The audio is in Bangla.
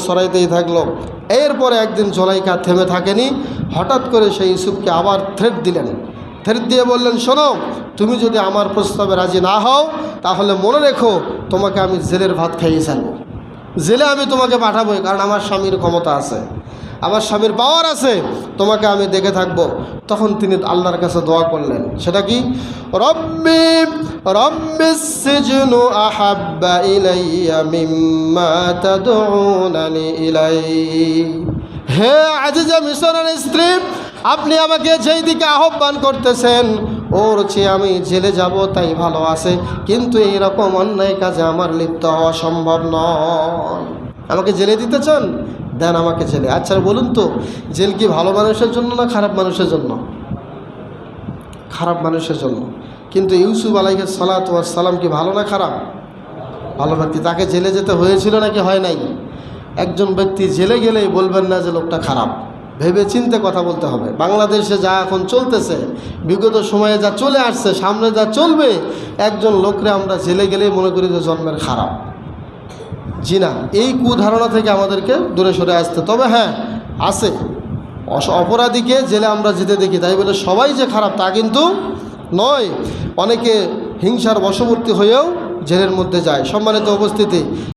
সরাইতেই থাকলো। এরপরে একদিন জুলাইখা থেমে থাকেনি, হঠাৎ করে সেই ইউসুফকে আবার থ্রেট দিলেন। থ্রেট দিয়ে বললেন, শোনো, তুমি যদি আমার প্রস্তাবে রাজি না হও তাহলে মনে রেখো তোমাকে আমি জেলের ভাত খাইয়ে ছাড়ব, জেলে আমি তোমাকে পাঠাবোই, কারণ আমার স্বামীর ক্ষমতা আছে, আমার স্বামীর পাওয়ার আছে, তোমাকে আমি দেখে থাকব। তখন তিনি আল্লাহর কাছে দোয়া করলেন, সেটা কি? রব্বি রব্বিস সিজনু আহাব্বা ইলাইয়া মিম্মা তাদউনানি ইলাইহি। হে আজিজা মিশরের স্ত্রী, আপনি আমাকে যেই দিকে আহ্বান করতেছেন ওর চেয়ে আমি জেলে যাব তাই ভালো আছে, কিন্তু এইরকম অন্যায় কাজে আমার লিপ্ত হওয়া সম্ভব নয়। আমাকে জেলে দিতে চান, দেন আমাকে জেলে। আচ্ছা বলুন তো, জেল কি ভালো মানুষের জন্য না খারাপ মানুষের জন্য? খারাপ মানুষের জন্য। কিন্তু ইউসুফ আলাইহিস সালাতু ওয়াস সালাম কি ভালো না খারাপ? ভালো ব্যক্তি। তাকে জেলে যেতে হয়েছিল নাকি হয় নাই? একজন ব্যক্তি জেলে গেলেই বলবেন না যে লোকটা খারাপ, ভেবে চিন্তে কথা বলতে হবে। বাংলাদেশে যা এখন চলতেছে, বিগত সময়ে যা চলে আসছে, সামনে যা চলবে, একজন লোকরে আমরা জেলে গেলেই মনে করি যে জন্মের খারাপ। জি না, এই কুধারণা থেকে আমাদেরকে দূরে সরে আসতে। তবে হ্যাঁ, আছে অপরাধীকে জেলে আমরা যেতে দেখি, তাই বলে সবাই যে খারাপ তা কিন্তু নয়। অনেকে হিংসার বশবর্তী হয়েও জেলের মধ্যে যায়। সম্মানিত উপস্থিতি,